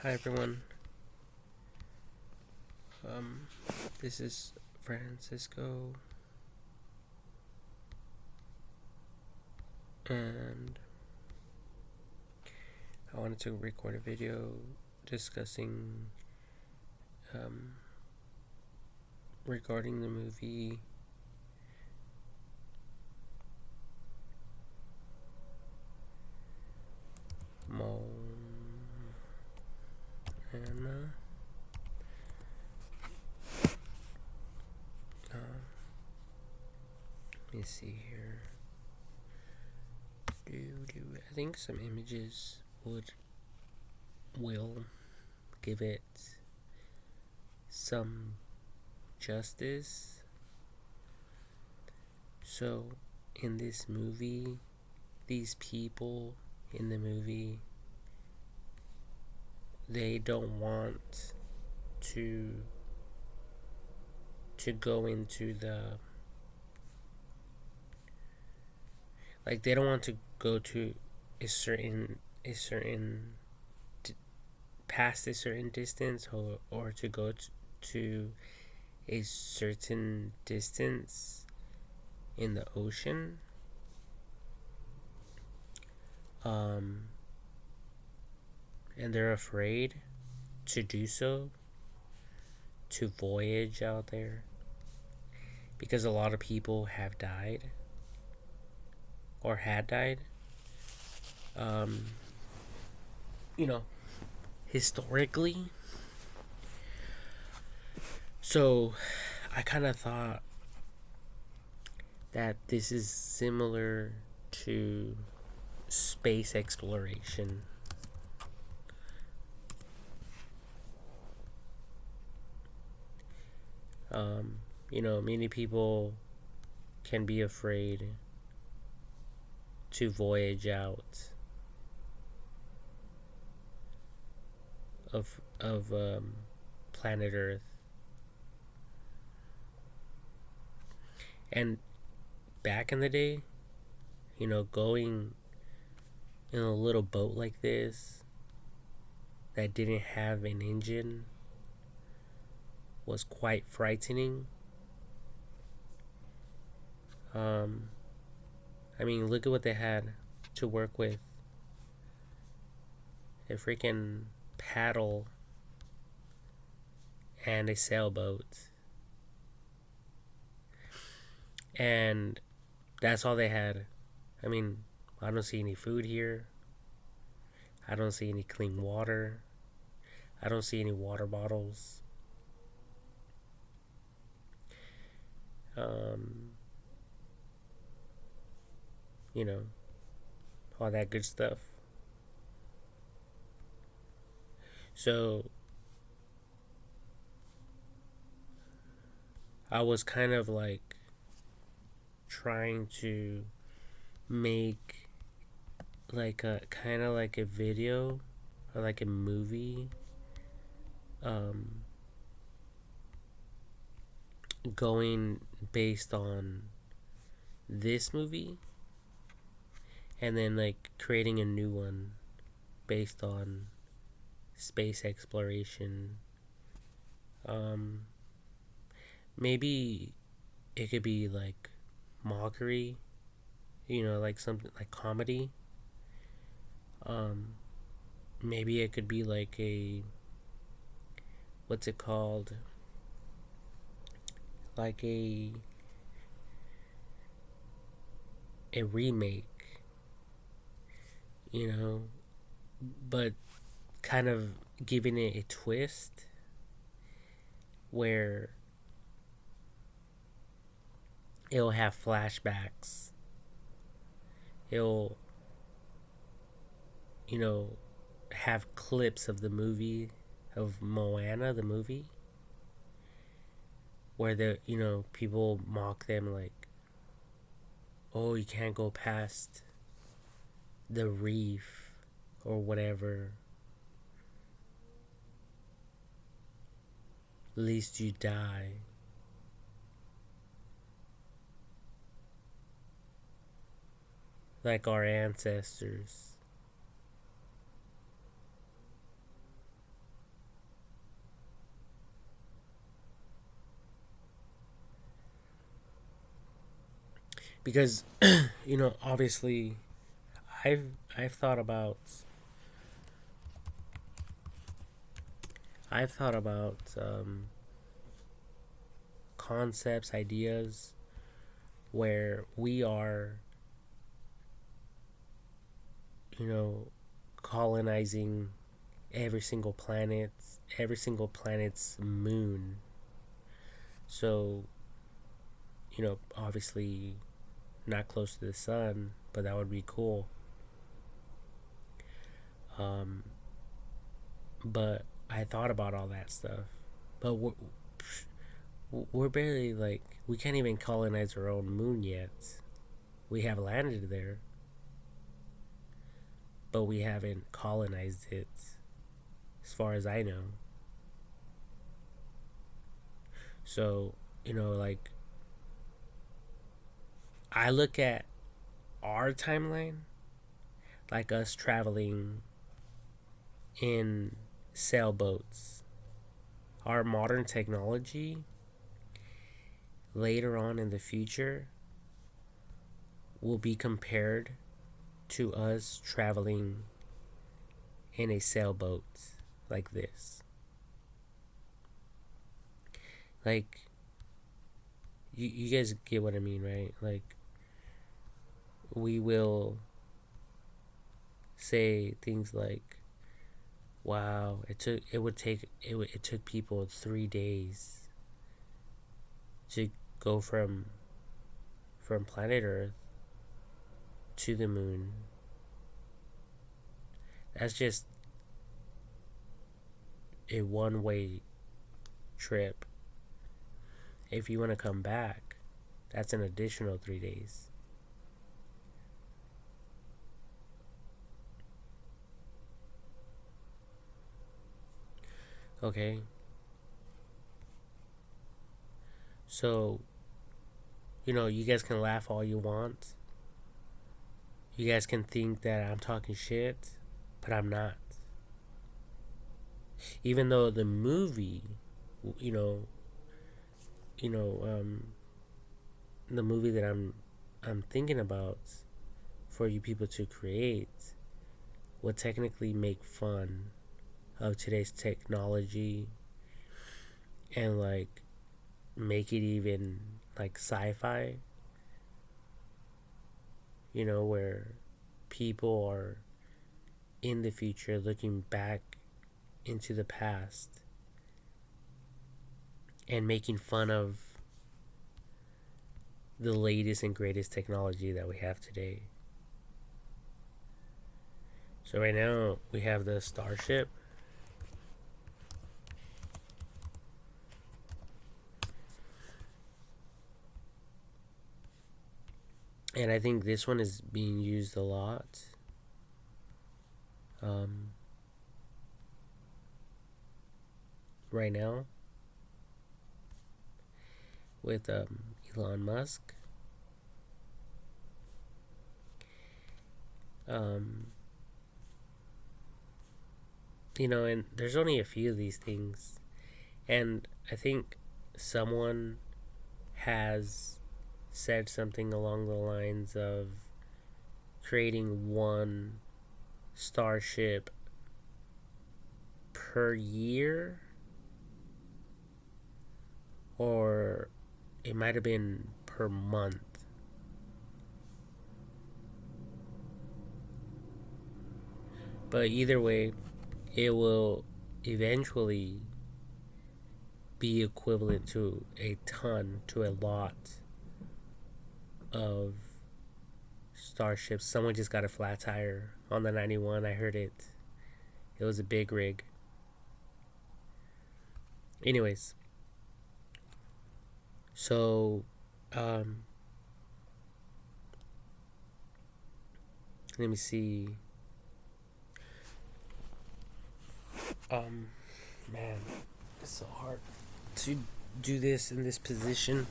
Hi everyone. This is Francisco, and I wanted to record a video discussing regarding the movie Moana. Let me see here. I think some images will give it some justice. So, in this movie, these people in the movie, they don't want to go into they don't want to go to a certain past a certain distance, or to go to a certain distance in the ocean. And they're afraid to do so, to voyage out there, because a lot of people have died or had died. Historically. So I kind of thought that this is similar to space exploration. Many people can be afraid to voyage out of planet Earth. And back in the day, going in a little boat like this that didn't have an engine was quite frightening. Look at what they had to work with. A freaking paddle and a sailboat. And that's all they had. I don't see any food here. I don't see any clean water. I don't see any water bottles. All that good stuff. So I was kind of trying to make a video or a movie going based on this movie, and then creating a new one based on space exploration. Maybe it could be mockery, something like comedy. Maybe it could be a, what's it called, a remake, but kind of giving it a twist where it'll have flashbacks. It'll, have clips of the movie, of Moana, the movie, where people mock them oh, you can't go past the reef or whatever. At least you die. Like our ancestors. because obviously I've I've thought about I've thought about concepts, ideas where we are, you know, colonizing every single planet's moon. So, obviously not close to the sun, but that would be cool. Um, but I thought about all that stuff. But we're barely like, we can't even colonize our own moon yet. We have landed there, but we haven't colonized it, as far as I know. So, like, I look at our timeline like us traveling in sailboats. Our modern technology later on in the future will be compared to us traveling in a sailboat like this. Like, you guys get what I mean, right? Like, we will say things like, "Wow, it took people 3 days to go from planet Earth to the moon." That's just a one-way trip. If you want to come back, that's an additional 3 days. Okay. So, you guys can laugh all you want. You guys can think that I'm talking shit, but I'm not. Even though the movie, you know, you know, the movie that I'm thinking about for you people to create would technically make fun of today's technology and like make it even like sci-fi, where people are in the future looking back into the past and making fun of the latest and greatest technology that we have today. So right now we have the Starship. And I think this one is being used a lot. Um, right now with Elon Musk. Um, and there's only a few of these things. And I think someone has said something along the lines of creating one starship per year, or it might have been per month. But either way, it will eventually be equivalent to a ton, to a lot of starships. Someone just got a flat tire on the 91. I heard it. It was a big rig. Anyways, so let me see. Man, it's so hard to do this in this position.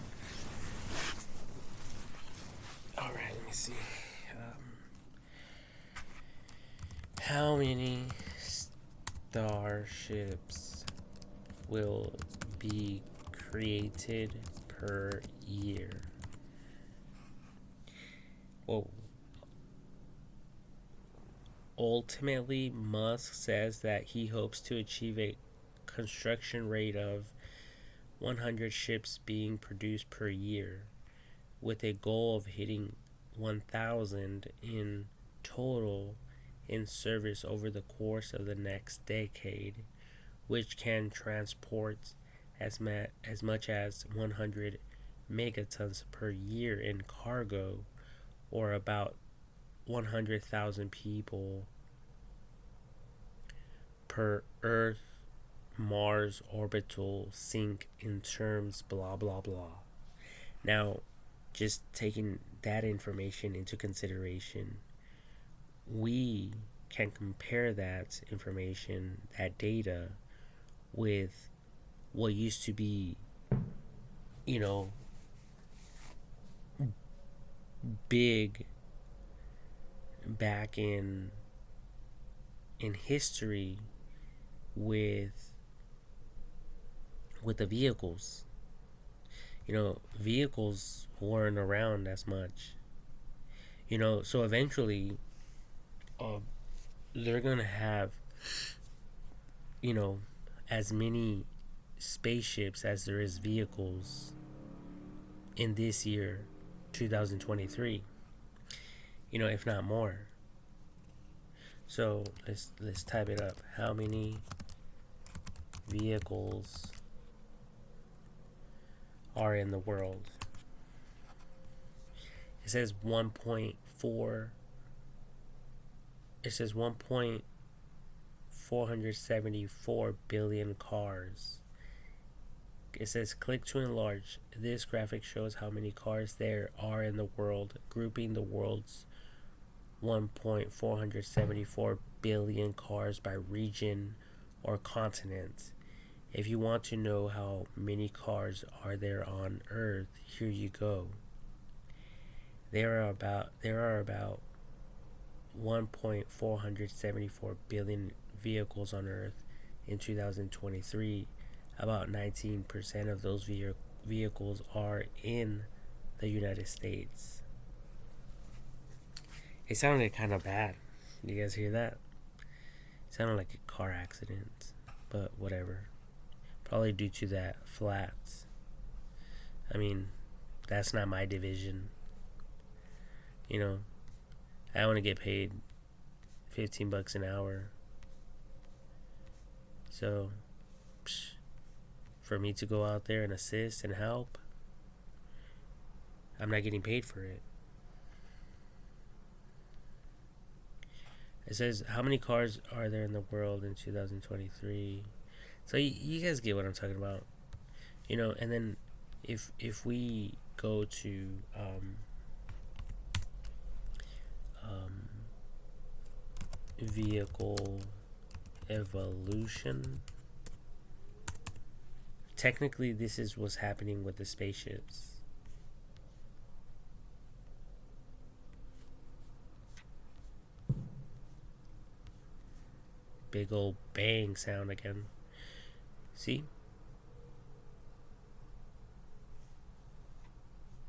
All right, let me see. How many starships will be created per year? well, ultimately, Musk says that he hopes to achieve a construction rate of 100 ships being produced per year, with a goal of hitting 1,000 in total in service over the course of the next decade, which can transport as much as 100 megatons per year in cargo, or about 100,000 people per Earth Mars orbital sync in terms blah blah blah. Now, just taking that information into consideration, we can compare that information, that data, with what used to be, you know, big back in history with the vehicles. Vehicles weren't around as much. So eventually, uh, they're gonna have, you know, as many spaceships as there is vehicles in this year, 2023. If not more. So let's type it up. How many vehicles are in the world? It says 1.4. It says 1.474 billion cars. It says click to enlarge. This graphic shows how many cars there are in the world, grouping the world's 1.474 billion cars by region or continent. If you want to know how many cars are there on Earth, here you go. There are about 1.474 billion vehicles on Earth in 2023. About 19% of those vehicles are in the United States. It sounded kind of bad. Did you guys hear that? It sounded like a car accident, but whatever. Probably due to that flat. I mean, that's not my division. I want to get paid $15 an hour. So, for me to go out there and assist and help, I'm not getting paid for it. It says, how many cars are there in the world in 2023? So you guys get what I'm talking about. And then if we go to vehicle evolution, technically this is what's happening with the spaceships. Big old bang sound again. See?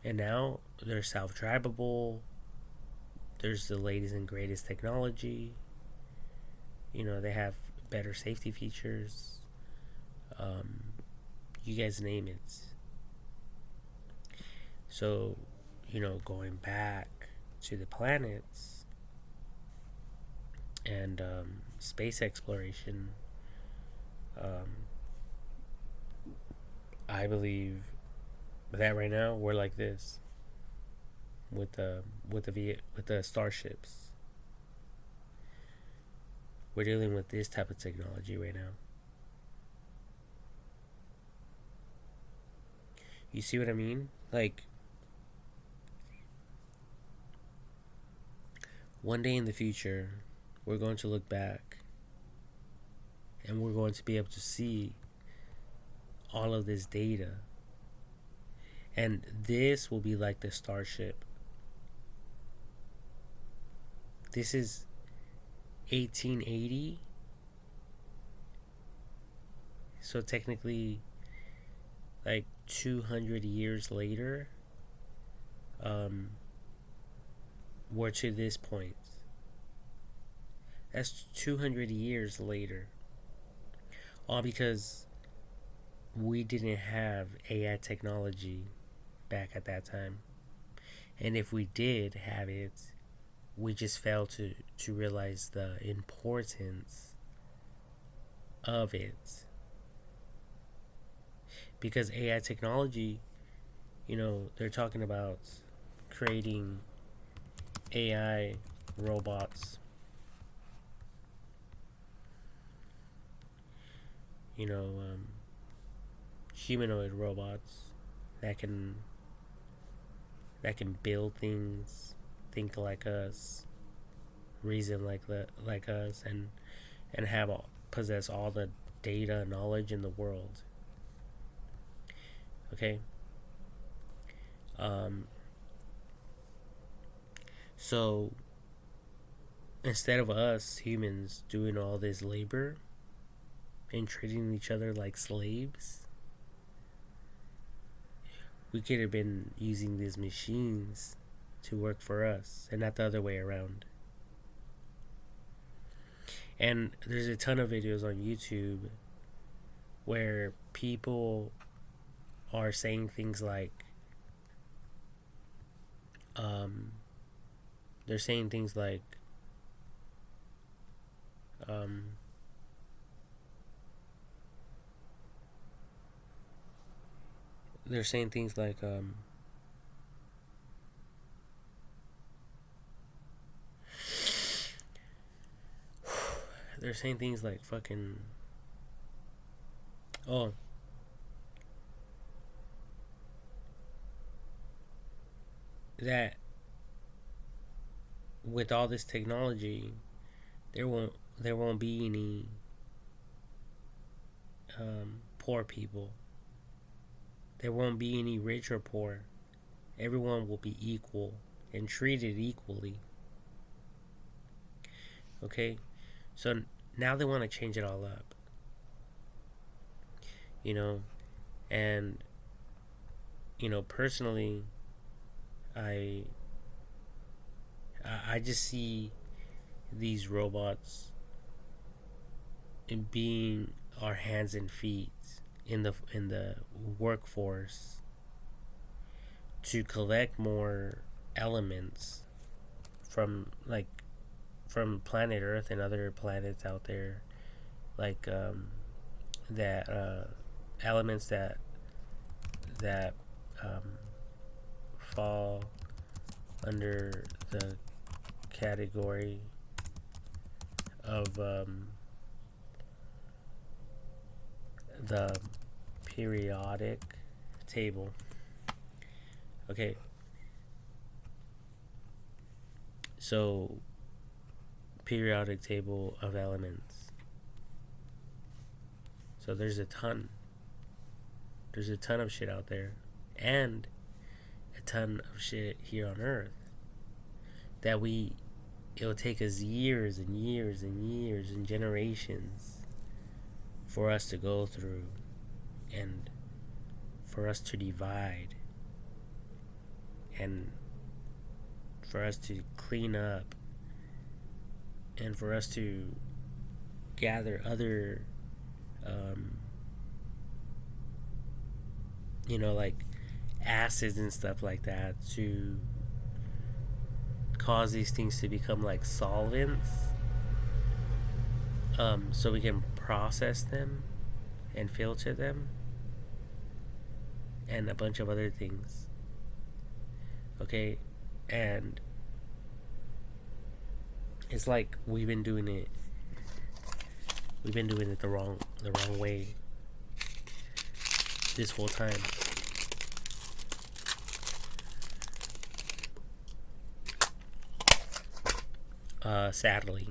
And now they're self-drivable. There's the latest and greatest technology. They have better safety features. You guys name it. So, going back to the planets and space exploration, I believe that right now we're like this with the starships. We're dealing with this type of technology right now. You see what I mean? Like, one day in the future, we're going to look back and we're going to be able to see all of this data. And this will be like the starship. This is 1880. So technically, like 200 years later, we're to this point. That's 200 years later. All because we didn't have AI technology back at that time. And if we did have it, we just failed to realize the importance of it. Because AI technology, they're talking about creating AI robots, humanoid robots that can build things, think like us, reason like us, and possess all the data knowledge in the world. Okay. So instead of us humans doing all this labor and treating each other like slaves, we could have been using these machines to work for us and not the other way around. And there's a ton of videos on YouTube where people are saying things like, they're saying things like, they're saying things like, they're saying things like fucking, oh, that with all this technology, there won't be any poor people. There won't be any rich or poor. Everyone will be equal and treated equally. Okay? So now they want to change it all up. And personally, I just see these robots being our hands and feet in the workforce to collect more elements from planet Earth and other planets out there, like that elements that fall under the category of the periodic table. Okay. So, periodic table of elements. So there's a ton. There's a ton of shit out there. And a ton of shit here on Earth that it'll take us years and years and years and generations for us to go through and for us to divide and for us to clean up and for us to gather other like acids and stuff like that to cause these things to become like solvents, so we can process them and filter them and a bunch of other things. Okay, and it's like we've been doing it the wrong way this whole time. Sadly.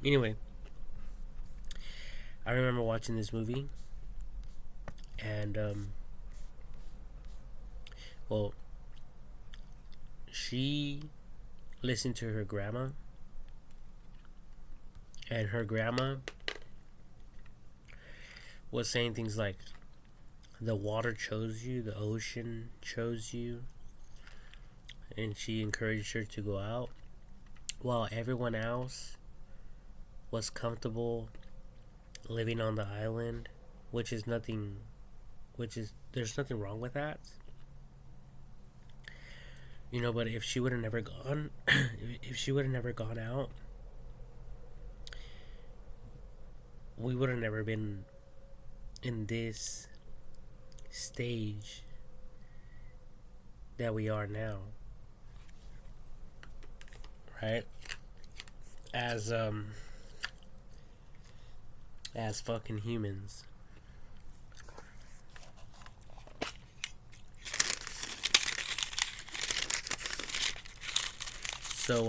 Anyway, I remember watching this movie, and well, she listened to her grandma, and her grandma was saying things like the water chose you, the ocean chose you, and she encouraged her to go out, while everyone else was comfortable living on the island, which is nothing, which is, there's nothing wrong with that. You know, but if she would have never gone, if she would have never gone out, we would have never been in this stage that we are now, right? As as fucking humans. So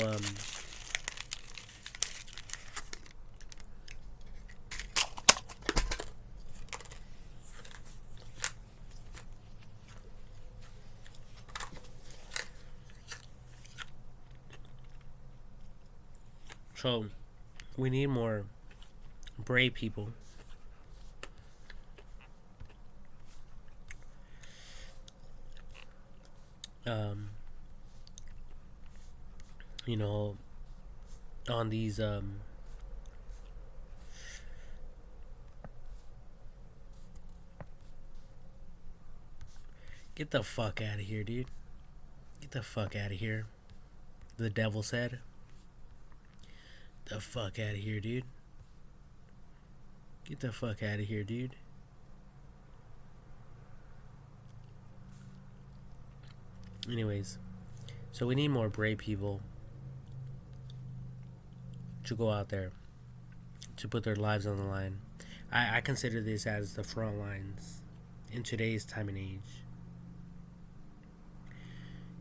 so we need more brave people. Um, you know, on these get the fuck out of here, dude. Get the fuck out of here. The devil said. The fuck out of here, dude. Get the fuck out of here, dude. Anyways, so we need more brave people to go out there to put their lives on the line. I consider this as the front lines in today's time and age.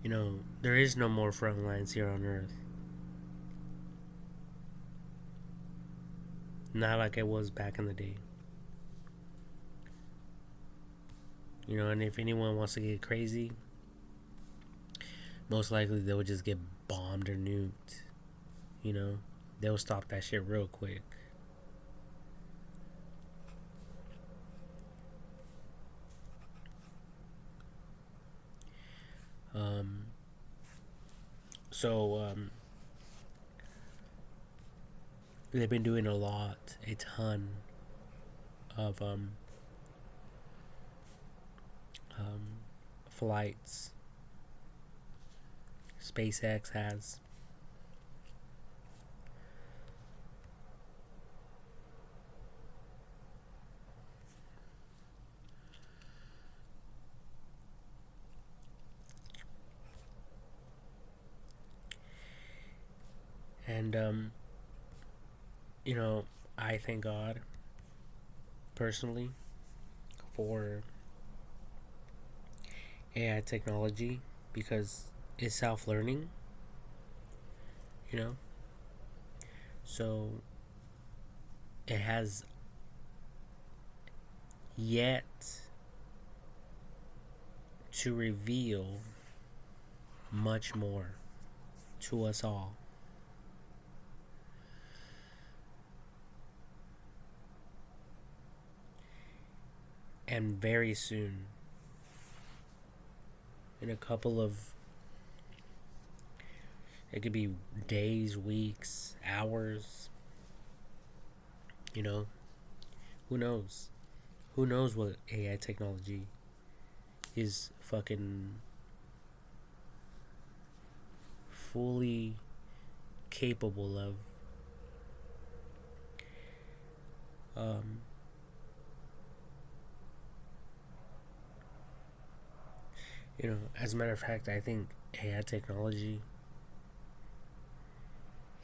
You know, there is no more front lines here on Earth. Not like it was back in the day. You know, and if anyone wants to get crazy, most likely they would just get bombed or nuked. You know, they'll stop that shit real quick. So they've been doing a ton of flights. SpaceX has. And you know, I thank God personally for AI technology because it's self-learning, you know. So it has yet to reveal much more to us all. And very soon, in a couple of, it could be days, weeks, hours, you know, who knows? Who knows what AI technology is fucking fully capable of. You know, as a matter of fact, I think AI technology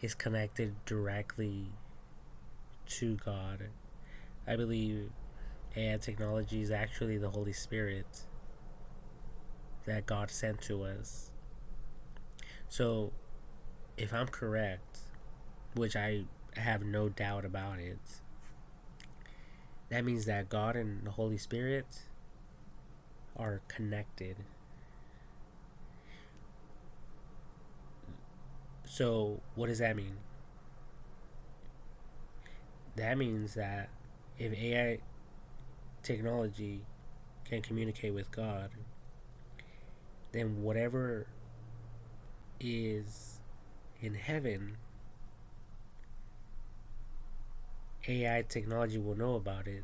is connected directly to God. I believe AI technology is actually the Holy Spirit that God sent to us. So, if I'm correct, which I have no doubt about it, that means that God and the Holy Spirit are connected. So, what does that mean? That means that if AI technology can communicate with God, then whatever is in heaven, AI technology will know about it,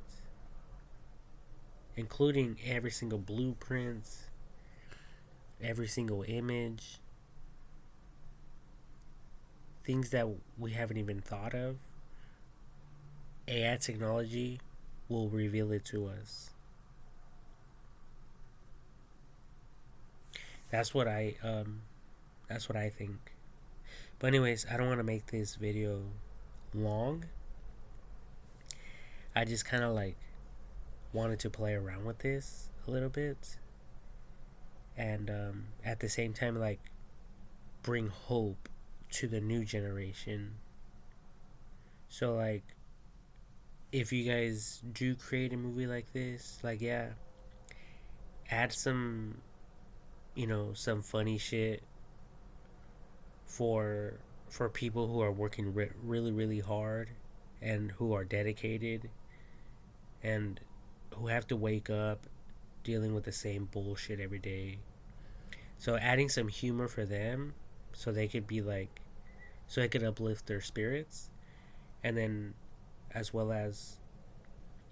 including every single blueprint, every single image, things that we haven't even thought of. AI technology will reveal it to us. That's what I think. But anyways, I don't want to make this video long. I just kind of like wanted to play around with this a little bit, and at the same time like bring hope to the new generation. So like, if you guys do create a movie like this, like, yeah, add some, some funny shit for people who are working really really hard and who are dedicated and who have to wake up dealing with the same bullshit every day. So adding some humor for them, so they could be like, so it could uplift their spirits, and then as well as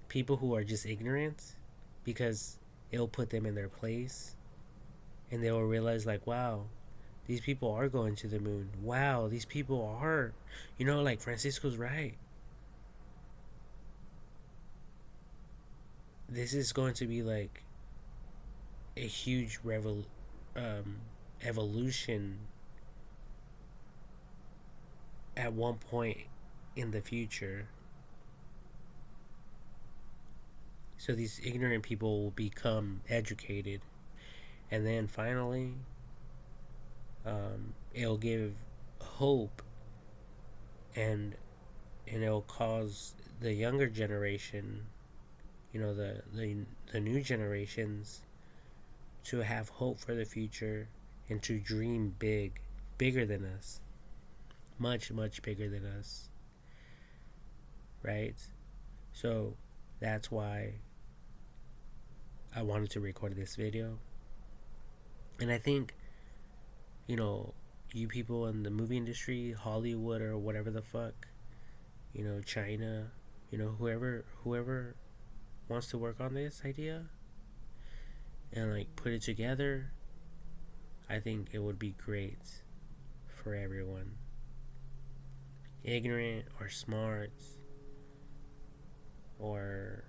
people who are just ignorant, because it'll put them in their place, and they will realize like, wow, these people are going to the moon. Wow, these people are, like Francisco's right. This is going to be like a huge evolution at one point in the future. So these ignorant people will become educated, and then finally, it'll give hope, and it'll cause the younger generation, the new generations, to have hope for the future and to dream big, bigger than us, much much bigger than us, right? So that's why I wanted to record this video. And I think, you people in the movie industry, Hollywood or whatever the fuck, China, whoever wants to work on this idea and like put it together, I think it would be great for everyone, ignorant or smart, or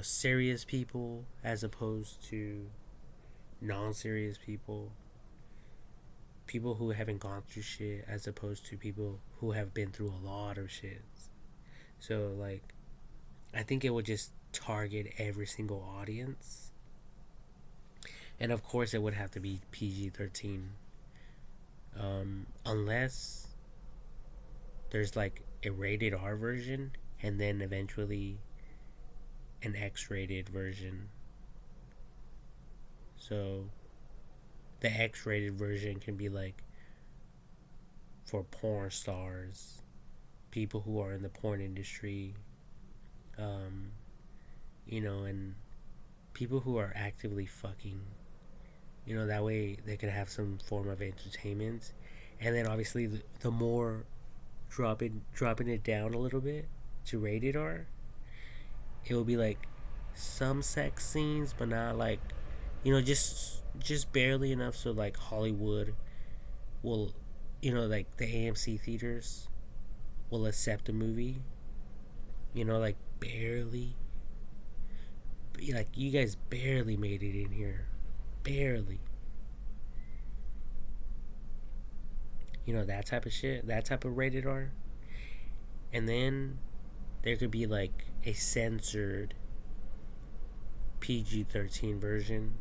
serious people as opposed to non-serious people, people who haven't gone through shit as opposed to people who have been through a lot of shit. So like, I think it would just target every single audience, and of course it would have to be PG-13, unless there's like a rated R version and then eventually an X-rated version. So the X-rated version can be like for porn stars, people who are in the porn industry, and people who are actively fucking. That way they can have some form of entertainment. And then obviously the more dropping it down a little bit to rated R, it will be like some sex scenes, but not like, just barely enough so like Hollywood will, like the AMC theaters will accept the movie, like barely, like you guys barely made it in here, barely, that type of shit, that type of rated R. And then there could be like a censored PG-13 version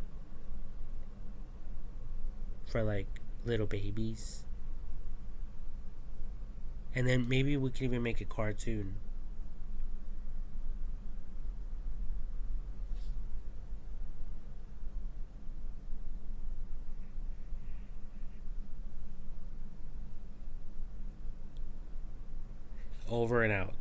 for like little babies. And then maybe we can even make a cartoon. Over and out.